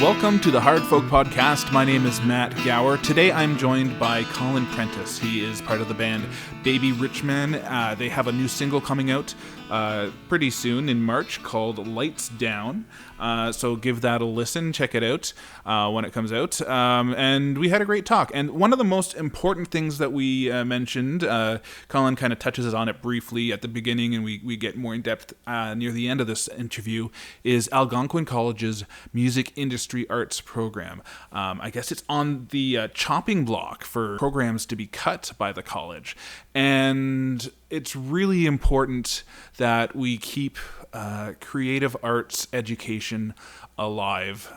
Welcome to the Hard Folk Podcast. My name is Matt Gower. Today I'm joined by Colin Prentice. He is part of the band Baby Richman. They have a new single coming out pretty soon in March called Lights Down. So give that a listen, check it out when it comes out. And we had a great talk. And one of the most important things that we mentioned, Colin kind of touches on it briefly at the beginning, and we get more in depth near the end of this interview, is Algonquin College's Music Industry Arts program. I guess it's on the chopping block for programs to be cut by the college. And it's really important that we keep creative arts education alive,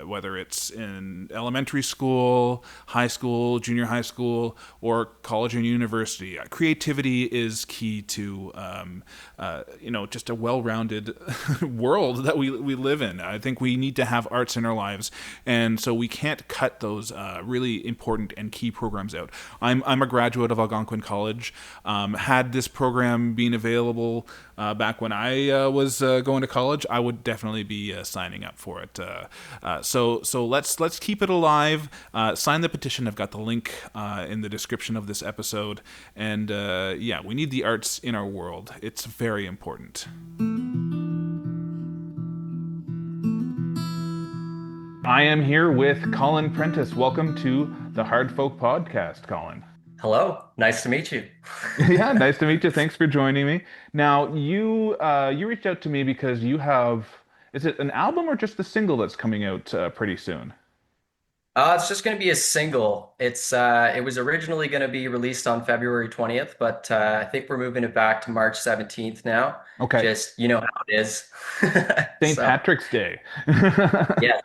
whether it's in elementary school, high school, junior high school, or college and university. Creativity is key to, just a well-rounded world that we live in. I think we need to have arts in our lives, and so we can't cut those really important and key programs out. I'm a graduate of Algonquin College. Had this program been available back when I was going to college, I would definitely be signing up for it. So let's keep it alive. Sign the petition. I've got the link in the description of this episode. And we need the arts in our world. It's very important. I am here with Colin Prentice. Welcome to the Hard Folk Podcast, Colin. Hello, nice to meet you. Yeah, nice to meet you. Thanks for joining me. Now, you reached out to me because you have, is it an album or just the single that's coming out pretty soon? It's just going to be a single. It was originally going to be released on February 20th, but I think we're moving it back to March 17th now. Okay. Just, you know how it is. St. So, Patrick's Day. yes,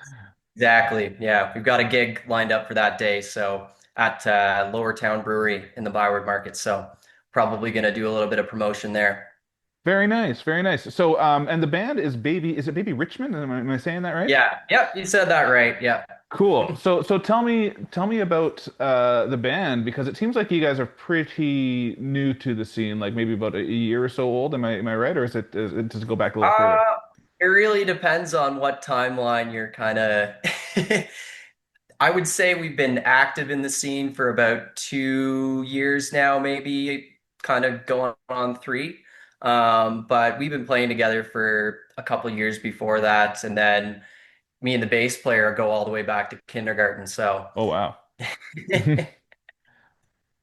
exactly. Yeah, we've got a gig lined up for that day. So at Lower Town Brewery in the Byward Market. So probably going to do a little bit of promotion there. Very nice, very nice. So, and the band is Baby Richman? Am I saying that right? Yeah, yep, you said that right. Yeah. Cool. So tell me about the band, because it seems like you guys are pretty new to the scene, like maybe about a year or so old. Am I right, or does it go back a little further? It really depends on what timeline you're kind of I would say we've been active in the scene for about 2 years now, maybe kind of going on three. But we've been playing together for a couple years before that. And then me and the bass player go all the way back to kindergarten. So Oh wow.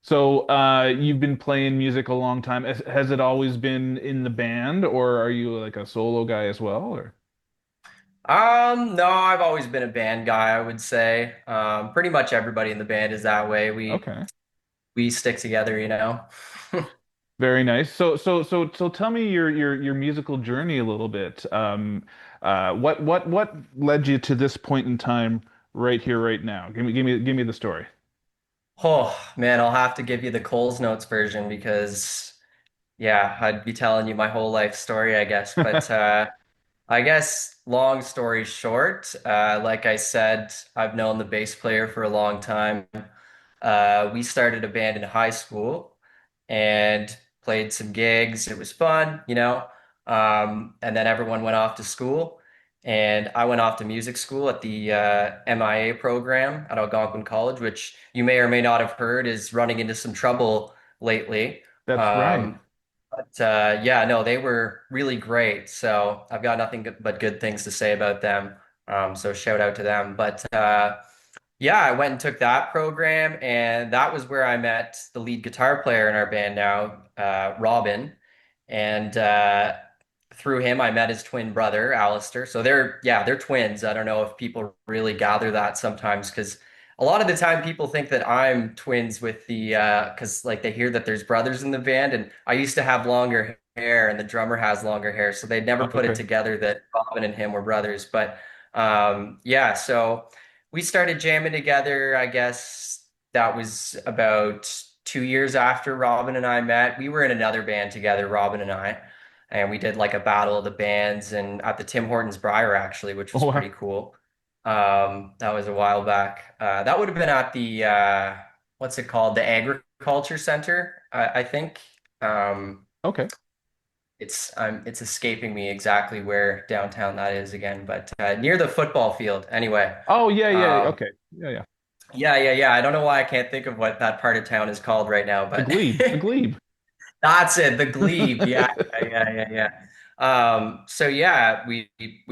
So you've been playing music a long time. Has it always been in the band, or are you like a solo guy as well, or? no, I've always been a band guy, I would say. Pretty much everybody in the band is that way. We Okay. we stick together, you know. Very nice. So tell me your musical journey a little bit. What led you to this point in time right here, right now? Give me the story. Oh man, I'll have to give you the Coles Notes version because yeah, I'd be telling you my whole life story, I guess. But I guess long story short, like I said, I've known the bass player for a long time. We started a band in high school and played some gigs. It was fun, you know. And then everyone went off to school, and I went off to music school at the MIA program at Algonquin College, which you may or may not have heard is running into some trouble lately. That's right. Um, but yeah, no, they were really great. So I've got nothing but good things to say about them. So shout out to them. But yeah, I went and took that program, and that was where I met the lead guitar player in our band now, Robin. And through him, I met his twin brother, Alistair. So they're twins. I don't know if people really gather that sometimes because a lot of the time people think that I'm twins with the because like they hear that there's brothers in the band, and I used to have longer hair, and the drummer has longer hair, so they'd never put it Okay. together that Robin and him were brothers. But yeah, so we started jamming together. I guess that was about 2 years after Robin and I met. We were in another band together, Robin and I, and we did like a battle of the bands and at the Tim Hortons Briar actually, which was Oh pretty wow. cool. That was a while back. That would have been at the what's it called? The Agriculture Center, I think. Okay. it's escaping me exactly where downtown that is again, but near the football field. Anyway, Oh yeah, yeah. um, Okay. Yeah, yeah. yeah. I don't know why I can't think of what that part of town is called right now, The but Glebe. The Glebe. that's it, the Glebe. Yeah. So yeah, we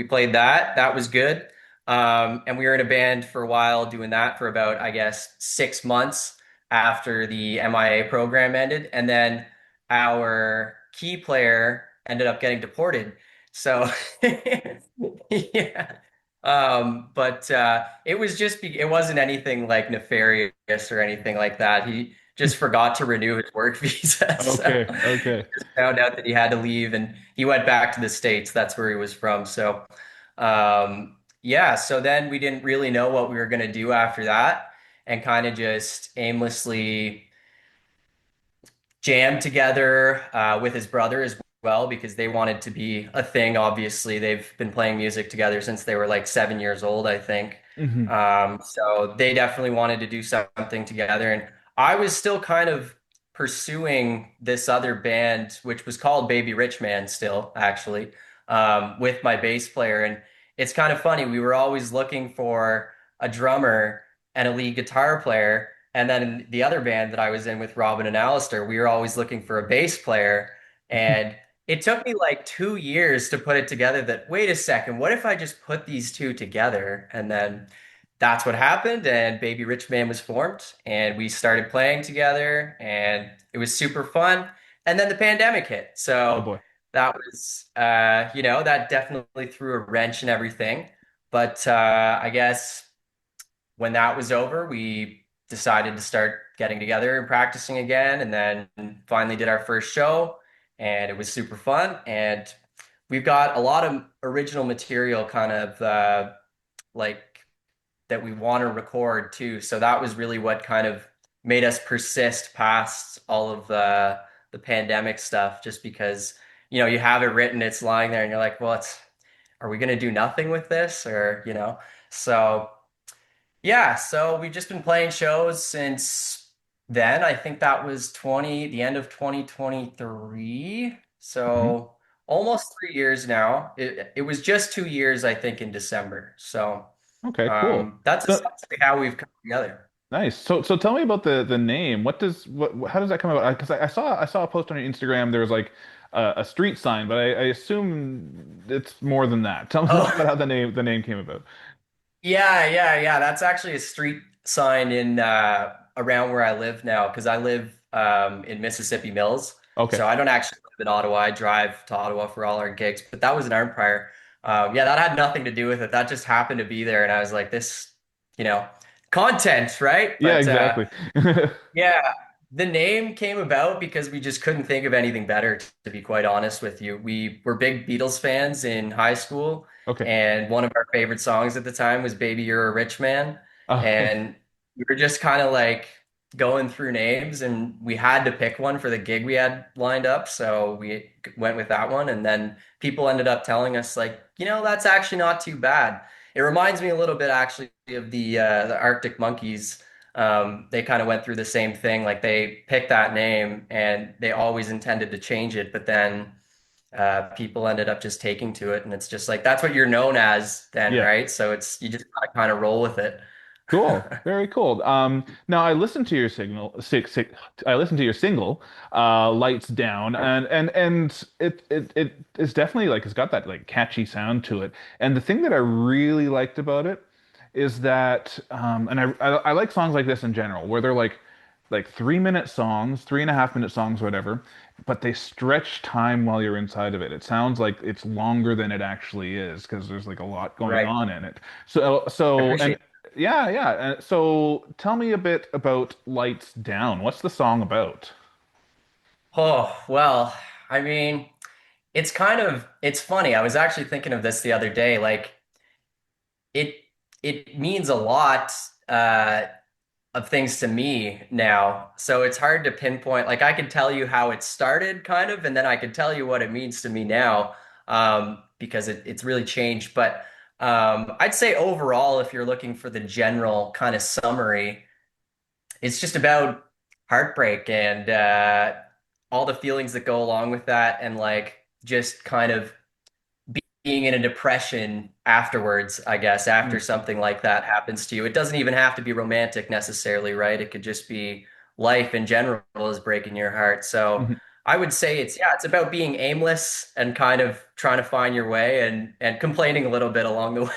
played that. That was good. And we were in a band for a while doing that for about, I guess, 6 months after the MIA program ended. And then our key player ended up getting deported. So yeah. But it was it wasn't anything like nefarious or anything like that. He just forgot to renew his work visa. So Okay. Okay. just found out that he had to leave and he went back to the States. That's where he was from. So, yeah, so then we didn't really know what we were going to do after that and kind of just aimlessly jammed together with his brother as well because they wanted to be a thing. Obviously, they've been playing music together since they were like 7 years old, I think. Hmm. So they definitely wanted to do something together, and I was still kind of pursuing this other band, which was called Baby Richman, still actually, with my bass player. And it's kind of funny. We were always looking for a drummer and a lead guitar player. And then in the other band that I was in with Robin and Alistair, we were always looking for a bass player. And it took me like 2 years to put it together that, wait a second, what if I just put these two together? And then that's what happened. And Baby Rich Man was formed. And we started playing together. And it was super fun. And then the pandemic hit. Oh So boy. that was, that definitely threw a wrench in everything. But I guess when that was over, we decided to start getting together and practicing again, and then finally did our first show, and it was super fun. And we've got a lot of original material, kind of like that we want to record too. So that was really what kind of made us persist past all of the pandemic stuff, just because you have it written, it's lying there, and you're like, well, it's are we going to do nothing with this, or so. Yeah, so we've just been playing shows since then. I think that was the end of 2023. Hmm. So almost 3 years now. It was just 2 years, I think, in December. So Okay. Cool. that's So essentially how we've come together. nice. So tell me about the name. How does that come about? Because I saw a post on your Instagram. There was like a street sign, but I assume it's more than that. Tell me Oh, about how the name came about. yeah. That's actually a street sign in around where I live now, because I live in Mississippi Mills. Okay. So I don't actually live in Ottawa. I drive to Ottawa for all our gigs, but that was an art prior. Yeah, that had nothing to do with it. That just happened to be there, and I was like, this, you know, content, right? Yeah, But exactly. yeah, the name came about because we just couldn't think of anything better, to be quite honest with you. We were big Beatles fans in high school, Okay. and one of our favorite songs at the time was Baby You're a Rich Man. Okay. And we were just kind of like going through names, and we had to pick one for the gig we had lined up. So we went with that one. And then people ended up telling us, like, that's actually not too bad. It reminds me a little bit actually of the Arctic Monkeys. They kind of went through the same thing. Like they picked that name and they always intended to change it, but then people ended up just taking to it, and it's just like that's what you're known as then, Yeah. right? So it's you just gotta kind of roll with it. Cool. Very cool. Now I listened to your signal, I listened to your single, "Lights Down," and it is definitely like it's got that like catchy sound to it. And the thing that I really liked about it is that, and I like songs like this in general, where they're like 3 minute songs, 3.5 minute songs, whatever, but they stretch time while you're inside of it. It sounds like it's longer than it actually is because there's like a lot going Right. on in it. So and Appreciate it. yeah, yeah. So tell me a bit about Lights Down. What's the song about? Oh, well, I mean, it's funny. I was actually thinking of this the other day. Like it it means a lot of things to me now. So it's hard to pinpoint. Like I could tell you how it started, kind of, and then I could tell you what it means to me now, because it's really changed. But I'd say overall, if you're looking for the general kind of summary, it's just about heartbreak and all the feelings that go along with that, and like just kind of being in a depression afterwards, I guess, after something like that happens to you. It doesn't even have to be romantic necessarily, right? It could just be life in general is breaking your heart. So Mm-hmm. I would say it's about being aimless and kind of trying to find your way and complaining a little bit along the way.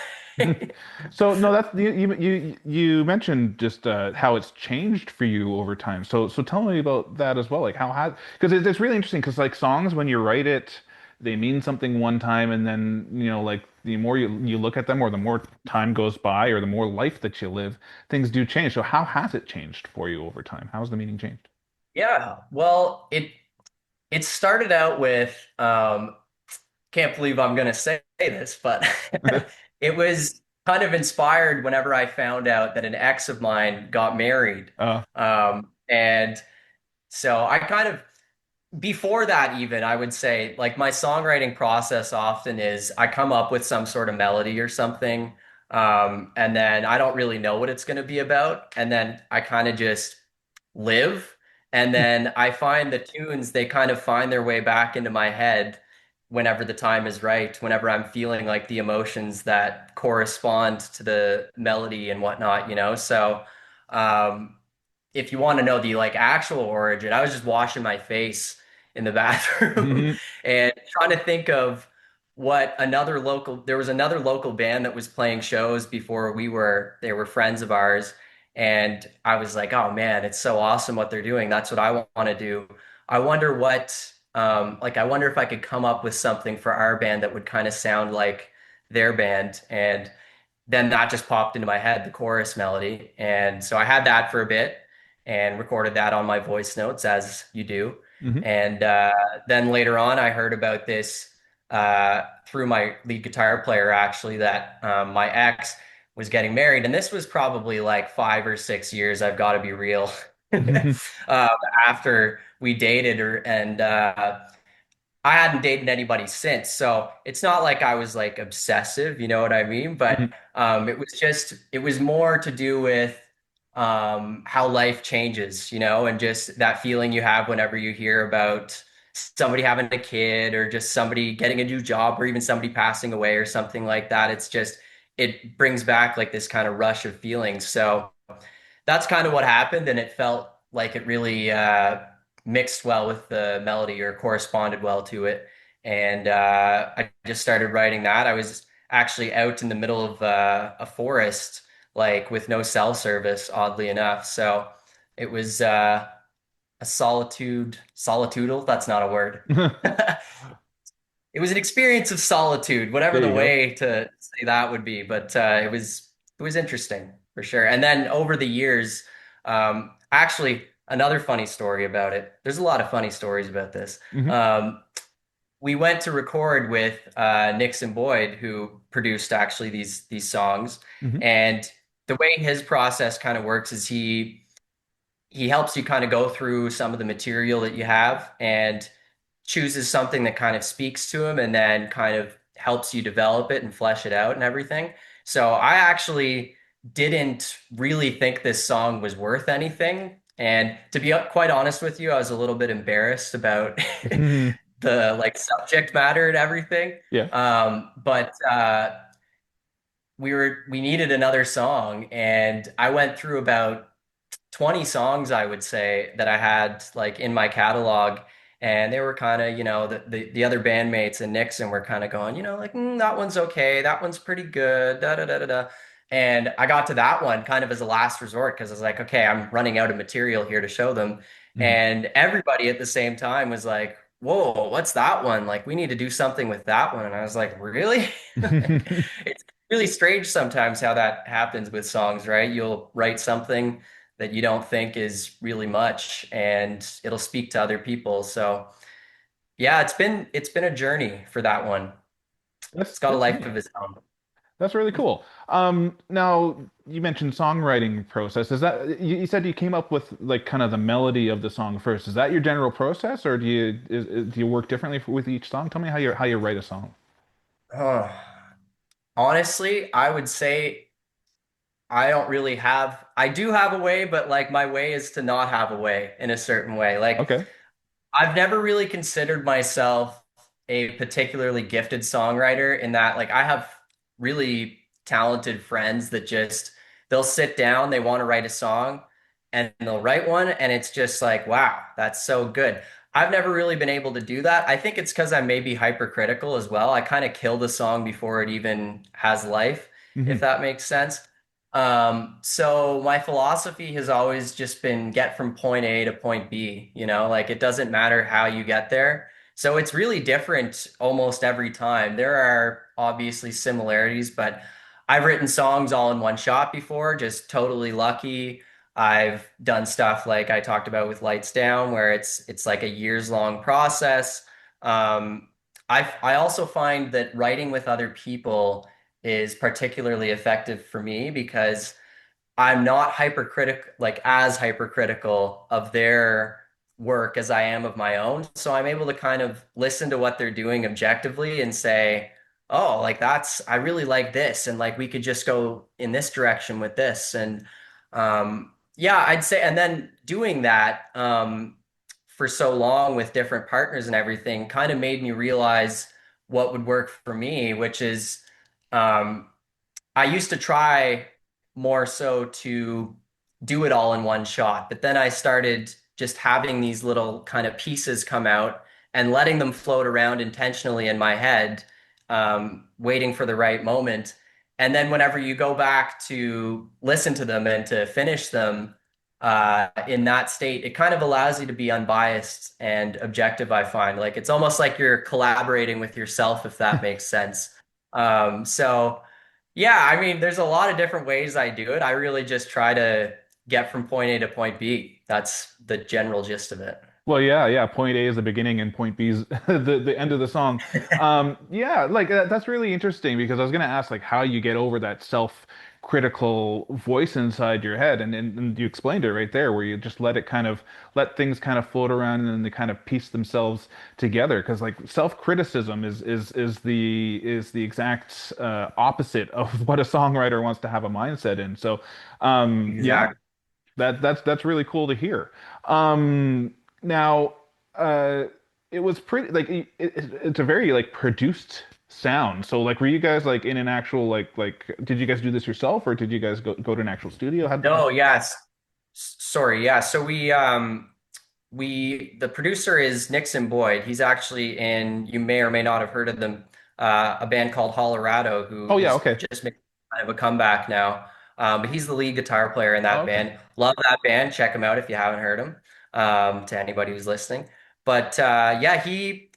So no, that's you mentioned just how it's changed for you over time. So tell me about that as well. Like how has because it's really interesting because like songs when you write it, they mean something one time, and then like the more you look at them, or the more time goes by, or the more life that you live, things do change. So how has it changed for you over time? How has the meaning changed? Yeah, well, it started out with can't believe I'm gonna say this, but it was kind of inspired whenever I found out that an ex of mine got married. Uh, And so I kind of before that even I would say like my songwriting process often is I come up with some sort of melody or something, and then I don't really know what it's going to be about, and then I kind of just live, and then I find the tunes, they kind of find their way back into my head whenever the time is right, whenever I'm feeling like the emotions that correspond to the melody and whatnot, so um if you want to know the like actual origin, I was just washing my face in the bathroom mhm, and trying to think of there was another local band that was playing shows before they were friends of ours. And I was like, oh man, it's so awesome what they're doing. That's what I want to do. I wonder I wonder if I could come up with something for our band that would kind of sound like their band. And then that just popped into my head, the chorus melody. And so I had that for a bit and recorded that on my voice notes, as you do. mhm, And then later on, I heard about this through my lead guitar player, actually, that my ex was getting married. And this was probably like 5 or 6 years, I've got to be real, mhm, um, after we dated her. And I hadn't dated anybody since, so it's not like I was like obsessive, you know what I mean? But mhm, it was more to do with how life changes, and just that feeling you have whenever you hear about somebody having a kid or just somebody getting a new job or even somebody passing away or something like that. It brings back like this kind of rush of feelings. So that's kind of what happened, and it felt like it really mixed well with the melody or corresponded well to it. And I just started writing that. I was actually out in the middle of a forest, like with no cell service, oddly enough. So it was a solitudal. That's not a word. mhm. It was an experience of solitude, whatever There the you go. way to say that would be. But it was interesting for sure. And then over the years, actually, another funny story about it. There's a lot of funny stories about this. Hmm. We went to record with Nixon Boyd, who produced actually these songs, Hmm. and the way his process kind of works is he helps you kind of go through some of the material that you have and chooses something that kind of speaks to him and then kind of helps you develop it and flesh it out and everything. So I actually didn't really think this song was worth anything. And to be quite honest with you, I was a little bit embarrassed about the like subject matter and everything. Yeah. But we needed another song, and I went through about 20 songs, I would say, that I had like in my catalog. And they were kind of, the other bandmates and Nixon were kind of going, like, that one's okay. That one's pretty good. Da, da, da, da, da. And I got to that one kind of as a last resort because I was like, okay, I'm running out of material here to show them. Mhm. And everybody at the same time was like, whoa, what's that one? Like, we need to do something with that one. And I was like, really? It's really strange sometimes how that happens with songs, right? You'll write something that you don't think is really much and it'll speak to other people. So yeah, it's been a journey for that one. It's got a That's life neat. of its own. That's really cool. Now you mentioned songwriting process. Is that you said you came up with like kind of the melody of the song first? Is that your general process, or do you work differently with each song? Tell me how you write a song. Huh. Honestly, I would say I do have a way, but like my way is to not have a way in a certain way. Like Okay. I've never really considered myself a particularly gifted songwriter in that like I have really talented friends that just they'll sit down, they want to write a song and they'll write one and it's just like, wow, that's so good. I've never really been able to do that. I think it's because I'm maybe hypercritical as well. I kind of kill the song before it even has life, if Hmm. that makes sense. So my philosophy has always just been get from point A to point B, like it doesn't matter how you get there. So it's really different almost every time. There are obviously similarities, but I've written songs all in one shot before, just totally lucky. I've done stuff like I talked about with Lights Down, where it's like a years long process. Um, I also find that writing with other people is particularly effective for me because I'm not hypercritical, like as hypercritical of their work as I am of my own. So I'm able to kind of listen to what they're doing objectively and say, oh, like I really like this. And like we could just go in this direction with this. And yeah, I'd say, and then doing that for so long with different partners and everything kind of made me realize what would work for me, which is, um, I used to try more so to do it all in one shot, but then I started just having these little kind of pieces come out and letting them float around intentionally in my head, waiting for the right moment. And then whenever you go back to listen to them and to finish them in that state, it kind of allows you to be unbiased and objective, I find. Like it's almost like you're collaborating with yourself, if that makes sense. So. Yeah, I mean, there's a lot of different ways I do it. I really just try to get from point A to point B. That's the general gist of it. Well, yeah, yeah. Point A is the beginning, and point B is the end of the song. Yeah, like that's really interesting because I was gonna ask like how you get over that self-critical voice inside your head, and you explained it right there, where you just let things kind of float around, and then they kind of piece themselves together. Because like self-criticism is the exact opposite of what a songwriter wants to have a mindset in. So, yeah. Exactly. That's really cool to hear. Now, uh, it was pretty like it's a very like produced sound. So like, were you guys like in an actual did you guys do this yourself or did you guys go to an actual studio? How... No, yes. Sorry, yeah. So the producer is Nixon Boyd. He's actually in, you may or may not have heard of them, a band called Colorado, who Oh yeah, is okay. just making kind of a comeback now. But he's the lead guitar player in Oh, that okay. band. Love that band. Check him out if you haven't heard him. To anybody who's listening. But yeah,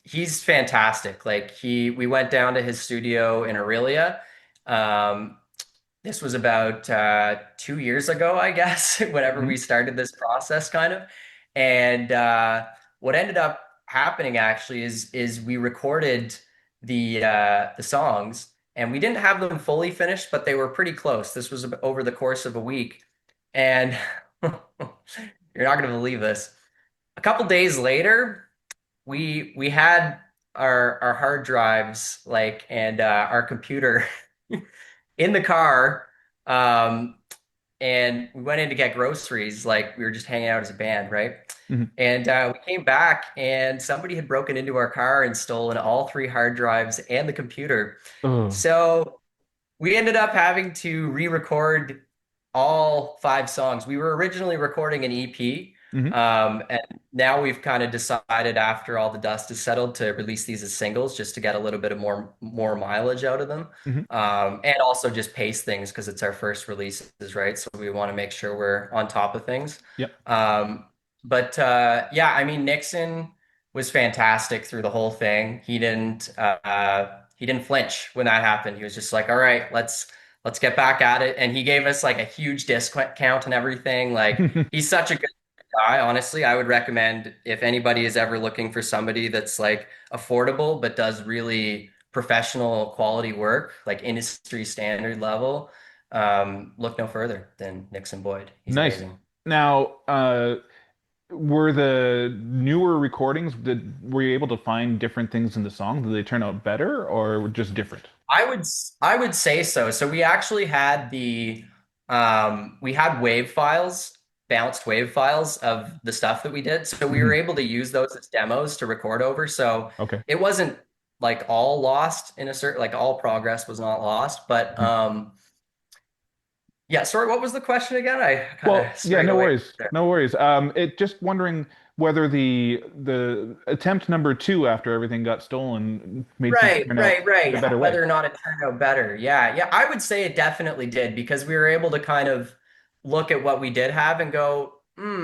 he's fantastic. Like we went down to his studio in Aurelia. Um, this was about 2 years ago, I guess, whenever Hmm. we started this process, kind of. And what ended up happening actually is we recorded the songs, and we didn't have them fully finished, but they were pretty close. This was over the course of a week, and you're not going to believe this. A couple days later, we had our hard drives like and our computer in the car. Um, and we went in to get groceries, like we were just hanging out as a band, right? Hmm. And we came back, and somebody had broken into our car and stolen all three hard drives and the computer. Oh. So we ended up having to re-record all five songs. We were originally recording an EP, Hmm. and now we've kind of decided after all the dust is settled to release these as singles just to get a little bit of more mileage out of them, Hmm. and also just pace things because it's our first releases, right? So we want to make sure we're on top of things. Yep. But yeah, I mean Nixon was fantastic through the whole thing. He didn't flinch when that happened. He was just like, all right, let's get back at it. And he gave us like a huge discount and everything. Like he's such a good guy, honestly. I would recommend if anybody is ever looking for somebody that's like affordable but does really professional quality work, like industry standard level, look no further than Nixon Boyd. He's Nice. amazing. Now, were the newer recordings, were you able to find different things in the song? Did they turn out better or just different? I would say so. So we actually had we had wave files, bounced wave files of the stuff that we did. So we were Hmm. able to use those as demos to record over. So Okay. it wasn't like all lost in a certain, like all progress was not lost. But yeah, sorry, what was the question again? I kind Well, of yeah, strayed no away worries, there. no worries. It just wondering whether the attempt number two after everything got stolen made things Right, turn out right, in a right. better way. Whether or not it turned out better. Yeah, yeah. I would say it definitely did because we were able to kind of look at what we did have and go,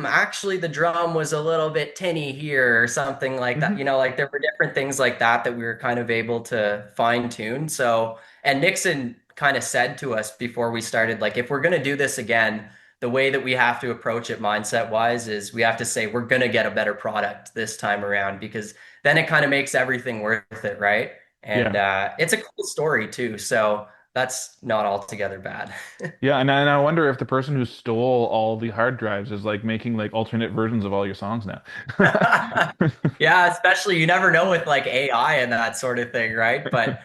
actually the drum was a little bit tinny here or something like that. Hmm. You know, like there were different things like that that we were kind of able to fine tune. So, and Nixon kind of said to us before we started, like, if we're going to do this again, the way that we have to approach it mindset wise is we have to say we're going to get a better product this time around because then it kind of makes everything worth it, right? And Yeah, it's a cool story too, so that's not altogether bad. yeah, and I wonder if the person who stole all the hard drives is like making like alternate versions of all your songs now. Yeah, especially you never know with like AI and that sort of thing, right? But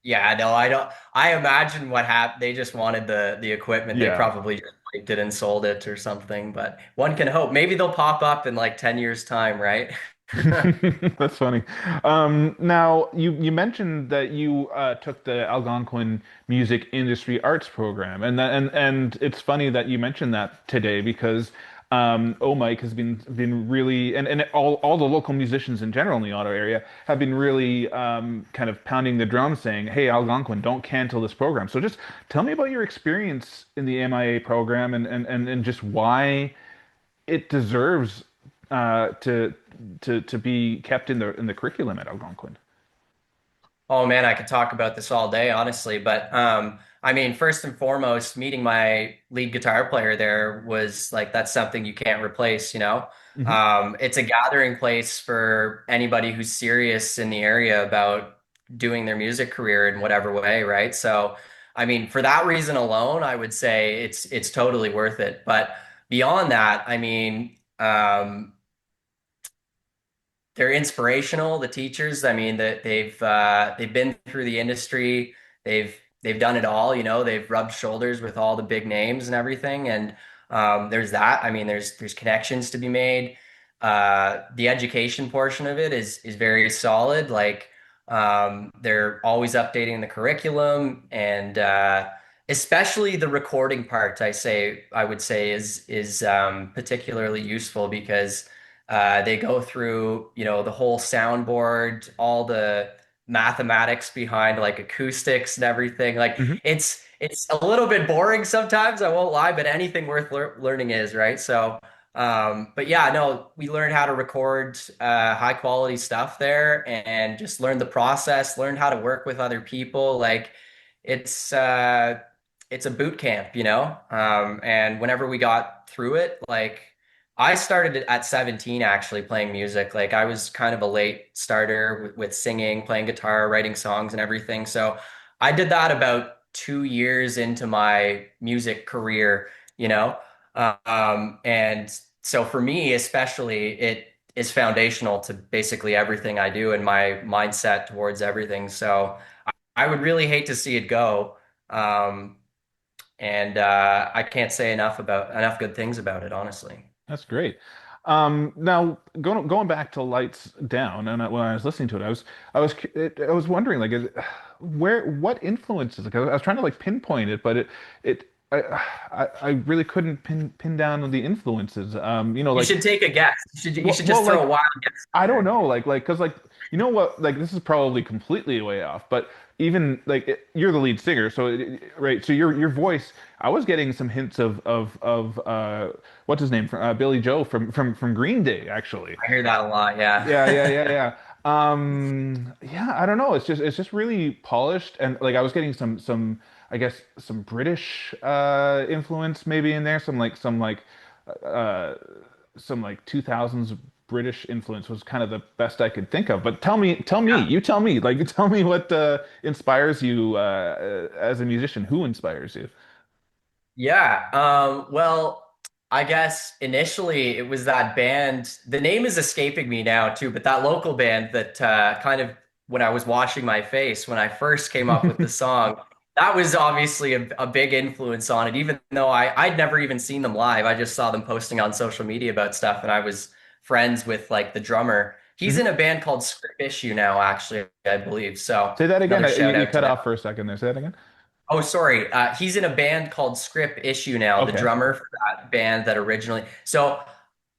yeah, no, I don't. I imagine what happened. They just wanted the equipment. They Yeah. probably just liked it and sold it or something. But one can hope. Maybe they'll pop up in like 10 years' time, right? That's funny. Now you mentioned that you took the Algonquin Music Industry Arts program, and it's funny that you mentioned that today because Mike has been really and all the local musicians in general in the Ottawa area have been really kind of pounding the drum, saying, "Hey, Algonquin, don't cancel this program." So just tell me about your experience in the MIA program and just why it deserves to to be kept in the curriculum at Algonquin. Oh man, I could talk about this all day, honestly. But I mean, first and foremost, meeting my lead guitar player there was like that's something you can't replace, you know? Hmm. It's a gathering place for anybody who's serious in the area about doing their music career in whatever way, right? So, I mean, for that reason alone, I would say it's totally worth it. But beyond that, I mean, they're inspirational, the teachers. I mean, that they've been through the industry. They've done it all, you know, they've rubbed shoulders with all the big names and everything. And there's that. I mean, there's connections to be made. The education portion of it is very solid. Like they're always updating the curriculum and especially the recording part, I would say is particularly useful because they go through, you know, the whole soundboard, all the mathematics behind like acoustics and everything. Like Hmm. it's a little bit boring sometimes, I won't lie, but anything worth learning is, right? So, but yeah, no, we learned how to record high quality stuff there and just learned the process, learned how to work with other people. Like it's uh it's a boot camp, you know? And whenever we got through it, like I started at 17 actually playing music. Like I was kind of a late starter with singing, playing guitar, writing songs and everything. So I did that about 2 years into my music career, you know? And so for me, especially, it is foundational to basically everything I do and my mindset towards everything. So I would really hate to see it go. Um, and I can't say enough good things about it, honestly. That's great. Now going back to Lights Down, and when I was listening to it, I was wondering like, where what influences? Like, I was trying to like pinpoint it, but it I really couldn't pin down the influences. You know, You like should take a guess. You should just throw a like wild guess I out don't there. know, because like you know what, like this is probably completely way off, but even like you're the lead singer, so right, so your voice, I was getting some hints of what's his name from Billy Joe from Green Day actually. I hear that a lot. Yeah. Yeah. Yeah, I don't know. It's just really polished and like I was getting some I guess some British influence maybe in there, uh some like 2000s British influence was kind of the best I could think of. But you tell me, like tell me what inspires you as a musician. Who inspires you? Yeah. Well, I guess initially it was that band. The name is escaping me now too, but that local band that kind of when I was washing my face when I first came up with the song, that was obviously a big influence on it, even though I'd never even seen them live. I just saw them posting on social media about stuff, and I was friends with like the drummer. He's in Hmm. a band called Script Issue now, actually, I believe. So Say that again. another You, shout you out to cut them. off for a second there. Say that again. Oh, sorry. He's in a band called Script Issue now, the Okay. drummer for that band that originally. So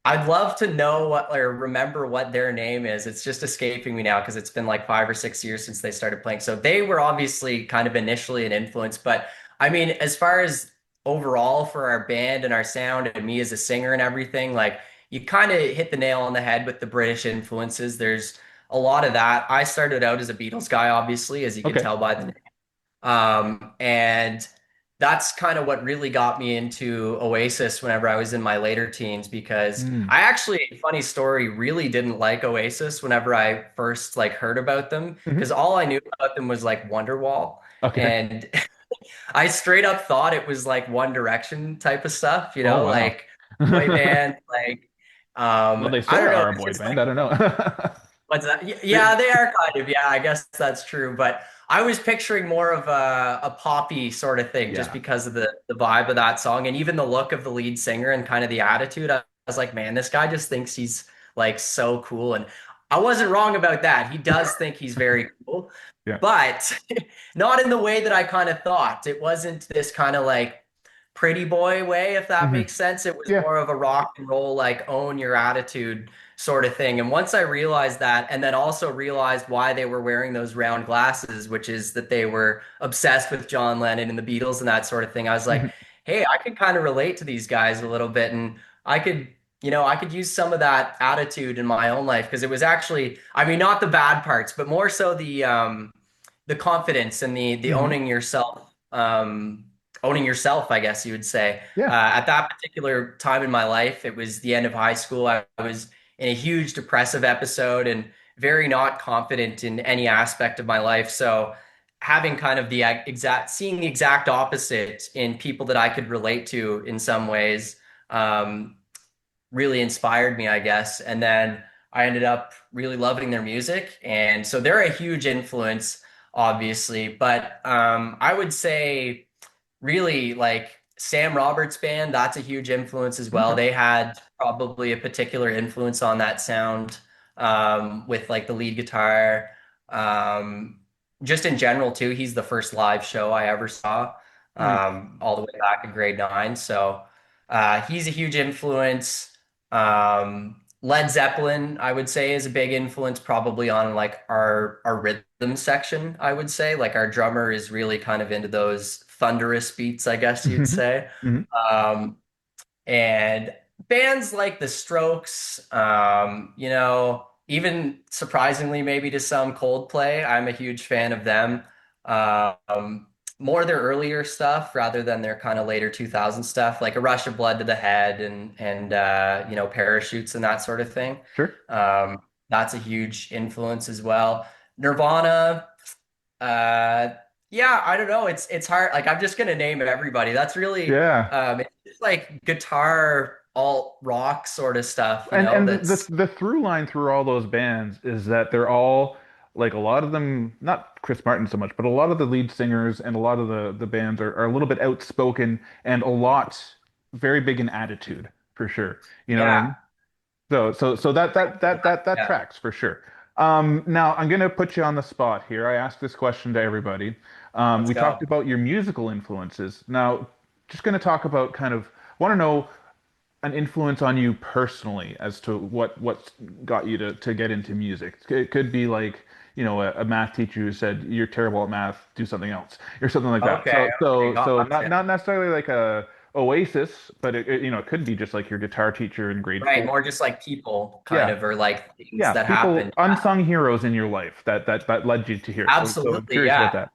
I'd love to know what or remember what their name is. It's just escaping me now because it's been like 5 or 6 years since they started playing. So they were obviously kind of initially an influence, but I mean, as far as overall for our band and our sound and me as a singer and everything, like you kind of hit the nail on the head with the British influences. There's a lot of that. I started out as a Beatles guy, obviously, as you can Okay. tell by the and that's kind of what really got me into Oasis whenever I was in my later teens, because Mm. I actually, funny story, really didn't like Oasis whenever I first like heard about them, because Hmm. all I knew about them was like Wonderwall. Okay. And I straight up thought it was like One Direction type of stuff, Oh wow. like boy band, like Well, they I sort don't of know, are a it's boy just band. I don't know. what's that? They- Yeah, they are kind of. Yeah, I guess that's true. But I was picturing more of a poppy sort of thing just yeah. because of the vibe of that song and even the look of the lead singer and kind of the attitude. I was like, man, this guy just thinks he's like so cool. And I wasn't wrong about that. He does think he's very cool, Yeah. but not in the way that I kind of thought. It wasn't this kind of like pretty boy way, if that Hmm. makes sense. It was Yeah. more of a rock and roll, like own your attitude sort of thing. And once I realized that, and then also realized why they were wearing those round glasses, which is that they were obsessed with John Lennon and the Beatles and that sort of thing, I was like, Hmm. hey, I could kind of relate to these guys a little bit. And I could, I could use some of that attitude in my own life because it was actually, I mean, not the bad parts, but more so the confidence and the Hmm. owning yourself, I guess you would say. Yeah. At that particular time in my life, it was the end of high school. I was in a huge depressive episode and very not confident in any aspect of my life. So having kind of the exact, seeing the exact opposite in people that I could relate to in some ways, um, really inspired me, I guess. And then I ended up really loving their music. And so they're a huge influence, obviously. But I would say really like Sam Roberts band, that's a huge influence as well. Okay. They had probably a particular influence on that sound, with like the lead guitar. Um, just in general too, he's the first live show I ever saw, Nice. all the way back in grade nine. So he's a huge influence. Led Zeppelin, I would say, is a big influence probably on like our rhythm section, I would say. Like our drummer is really kind of into those thunderous beats, I guess you'd Hmm. say. Hmm. Um, and bands like The Strokes, even surprisingly, maybe to some Coldplay, I'm a huge fan of them. Um, More their earlier stuff rather than their kind of later 2000 stuff, like A Rush of Blood to the Head and Parachutes and that sort of thing. Sure. That's a huge influence as well. Nirvana, uh, yeah, I don't know. It's hard. Like I'm just gonna name everybody. That's really Yeah. it's just like guitar alt rock sort of stuff, And that's the through line through all those bands is that they're all like a lot of them, not Chris Martin so much, but a lot of the lead singers and a lot of the bands are a little bit outspoken and a lot very big in attitude for sure. You know what I yeah. mean? So that Yeah, tracks for sure. Now I'm gonna put you on the spot here. I asked this question to everybody. let's We talked go. about your musical influences. Now, just gonna talk about kind of want to know an influence on you personally as to what got you to get into music. It could be like, a math teacher who said you're terrible at math, do something else, or something like that. Okay, So okay, so so not gotcha. not necessarily like a Oasis, but it could be just like your guitar teacher in grade Right, four. more just like people kind Yeah, of or like things yeah, that people, happen. unsung heroes in your life that led you to here. So I'm Absolutely, curious about yeah. that.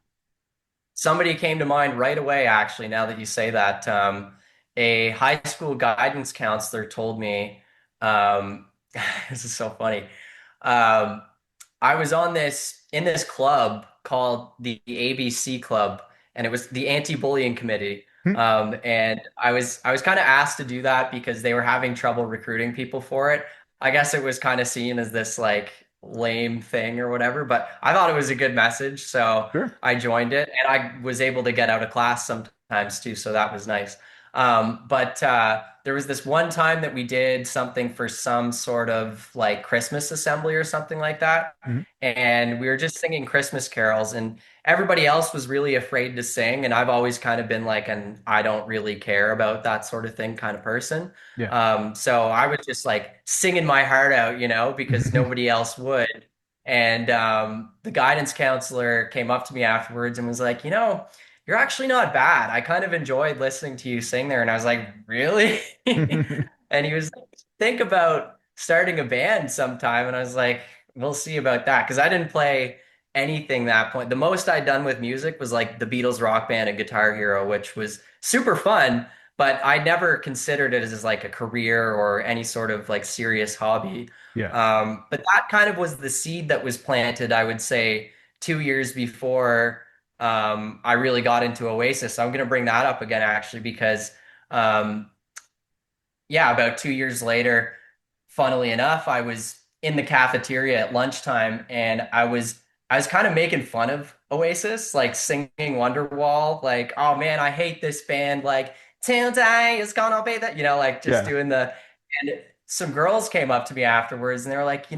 Somebody came to mind right away, actually, now that you say that. A high school guidance counselor told me, this is so funny. Um, I was in this club called the ABC Club, and it was the anti-bullying committee. Hmm, And I was kind of asked to do that because they were having trouble recruiting people for it. I guess it was kind of seen as this like lame thing or whatever, but I thought it was a good message, so sure. I joined it, and I was able to get out of class sometimes too, so that was nice. But there was this one time that we did something for some sort of like Christmas assembly or something like that. Mhm. And we were just singing Christmas carols, and everybody else was really afraid to sing. And I've always kind of been like an I don't really care about that sort of thing kind of person. Yeah. So I was just like singing my heart out, because nobody else would. And the guidance counselor came up to me afterwards and was like, you're actually not bad. I kind of enjoyed listening to you sing there. And I was like, really? And he was like, think about starting a band sometime. And I was like, we'll see about that. Because I didn't play anything that point. The most I'd done with music was like the Beatles rock band and Guitar Hero, which was super fun, but I never considered it as like a career or any sort of like serious hobby. Yeah. But that kind of was the seed that was planted, I would say, 2 years before I really got into Oasis. So I'm going to bring that up again, actually, because um, yeah, about 2 years later, funnily enough, I was in the cafeteria at lunchtime, and I was kind of making fun of Oasis, like singing Wonderwall, like, oh man, I hate this band, like till day is gonna be that, like just Yeah. doing the. And some girls came up to me afterwards, and they were like,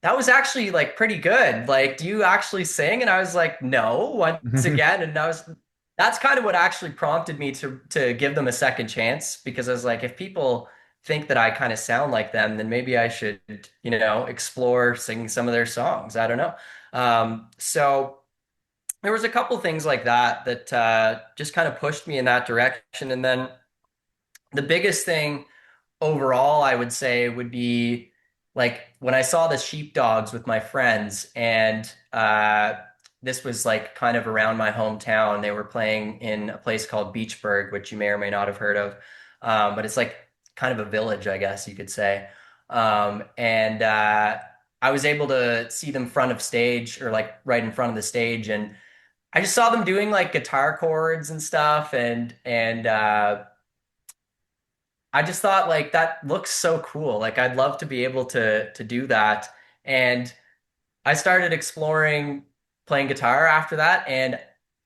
that was actually like pretty good. Like, do you actually sing? And I was like, no, once again. And that's kind of what actually prompted me to give them a second chance, because I was like, if people think that I kind of sound like them, then maybe I should, explore singing some of their songs. I don't know. So there was a couple things like that that just kind of pushed me in that direction. And then the biggest thing overall, I would say would be like when I saw the sheepdogs with my friends, and this was like kind of around my hometown. They were playing in a place called Beachburg, which you may or may not have heard of. But it's like kind of a village, I guess you could say. And I was able to see them front of stage, or like right in front of the stage, and I just saw them doing like guitar chords and stuff, and I just thought like that looks so cool. Like I'd love to be able to do that. And I started exploring playing guitar after that. And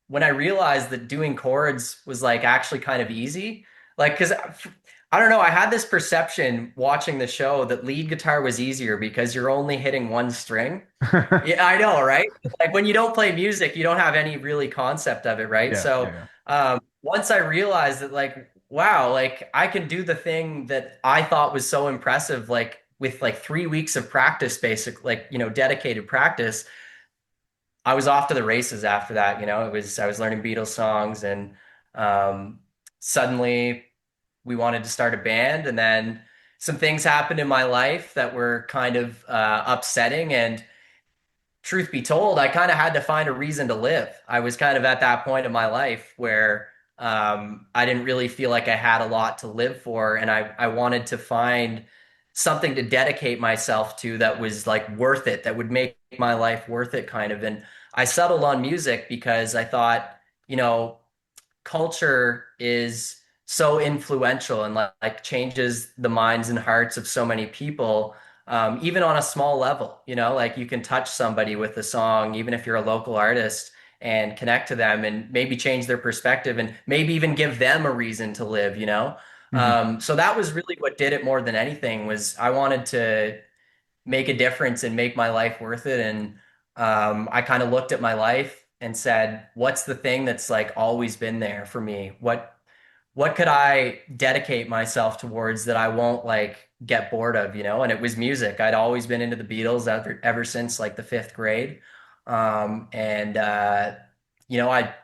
when I realized that doing chords was like actually kind of easy, like, because I don't know, I had this perception watching the show that lead guitar was easier because you're only hitting one string. Yeah, I know, right? Like when you don't play music, you don't have any really concept of it, right? Yeah. So Yeah. once I realized that, like, wow, like I can do the thing that I thought was so impressive, like with like 3 weeks of practice, basic, like, dedicated practice, I was off to the races after that. I was learning Beatles songs, and um, suddenly we wanted to start a band, and then some things happened in my life that were kind of upsetting, and truth be told, I kind of had to find a reason to live. I was kind of at that point in my life where I didn't really feel like I had a lot to live for, and I wanted to find something to dedicate myself to that was like worth it, that would make my life worth it, kind of. And I settled on music because I thought, you know, culture is so influential and like changes the minds and hearts of so many people, even on a small level. Like you can touch somebody with a song, even if you're a local artist, and connect to them and maybe change their perspective and maybe even give them a reason to live. Mhm. So that was really what did it more than anything, was I wanted to make a difference and make my life worth it. And I kind of looked at my life and said, what's the thing that's like always been there for me? What could I dedicate myself towards that I won't like get bored of? And it was music. I'd always been into the Beatles ever since like the fifth grade. And I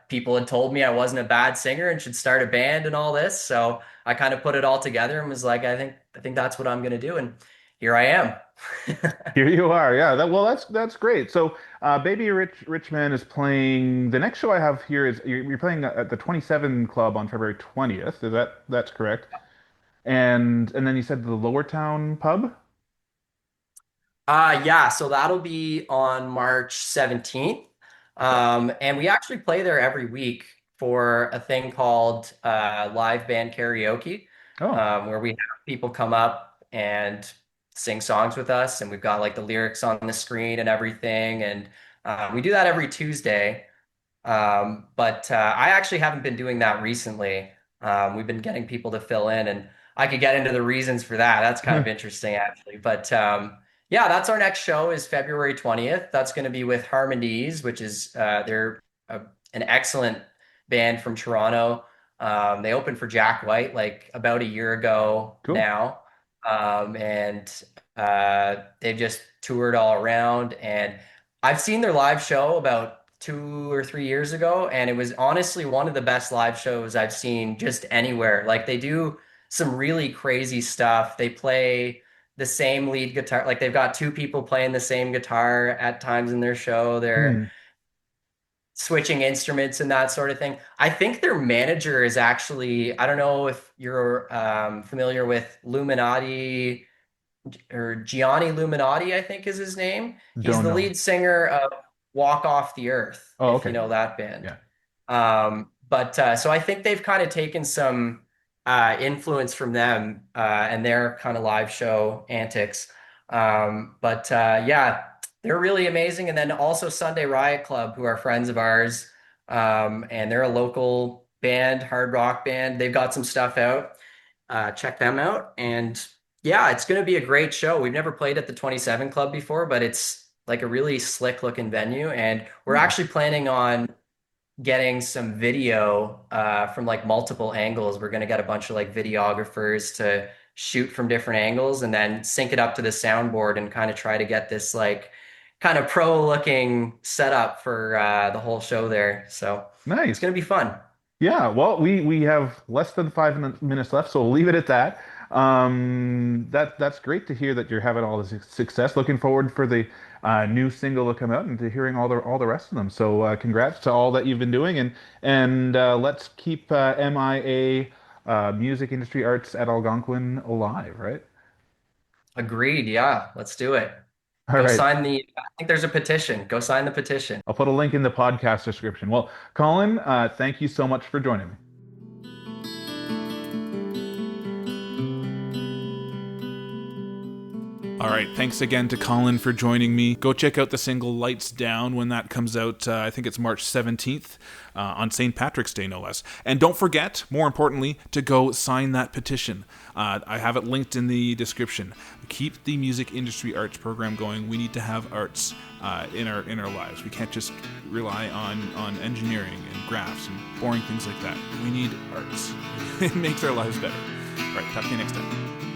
people had told me I wasn't a bad singer and should start a band and all this. So I kind of put it all together and was like, I think that's what I'm gonna do. And here I am. Here you are. Yeah. That's great. So, Baby Richman is playing. The next show I have here is you're playing at the 27 Club on February 20th. That's correct? And then you said the Lower Town Pub. Yeah, so that'll be on March 17th. Okay. And we actually play there every week for a thing called live band karaoke, Oh, where we have people come up and sing songs with us, and we've got like the lyrics on the screen and everything. And we do that every Tuesday. But I actually haven't been doing that recently. We've been getting people to fill in, and I could get into the reasons for that. That's kind of interesting, actually. But yeah, that's our next show is February 20th. That's going to be with Harmonies, which is they're an excellent band from Toronto. They opened for Jack White like about a year ago Cool. now, and they've just toured all around. And I've seen their live show about 2 or 3 years ago, and it was honestly one of the best live shows I've seen just anywhere. Like they do some really crazy stuff. They play the same lead guitar, like they've got two people playing the same guitar at times in their show. They're Hmm. switching instruments and that sort of thing. I think their manager is actually, I don't know if you're familiar with Illuminati or Gianni Illuminati, I think is his name. He's Don't the know. lead singer of Walk Off the Earth, Oh, if you okay. know that band. Yeah. But so I think they've kind of taken some influence from them and their kind of live show antics. But yeah, they're really amazing. And then also Sunday Riot Club, who are friends of ours, and they're a local band, hard rock band. They've got some stuff out. Check them out. And yeah, it's going to be a great show. We've never played at the 27 Club before, but it's like a really slick looking venue. And we're Nice. actually planning on getting some video from like multiple angles. We're going to get a bunch of like videographers to shoot from different angles and then sync it up to the soundboard and kind of try to get this like kind of pro looking setup for the whole show there. So it's Nice. going to be fun. Yeah, well, we have less than 5 minutes left, so we'll leave it at that. That's great to hear that you're having all this success. Looking forward for the new single to come out and to hearing all the rest of them. So congrats to all that you've been doing, and let's keep MIA Music Industry Arts at Algonquin alive, right? Agreed. Yeah, let's do it. All Go right. sign I think there's a petition. Go sign the petition. I'll put a link in the podcast description. Well, Colin, thank you so much for joining me. All right, thanks again to Colin for joining me. Go check out the single Lights Down when that comes out. I think it's March 17th on St. Patrick's Day, no less. And don't forget, more importantly, to go sign that petition. I have it linked in the description. Keep the music industry arts program going. We need to have arts in our lives. We can't just rely on engineering and graphs and boring things like that. We need arts. It makes our lives better. All right, talk to you next time.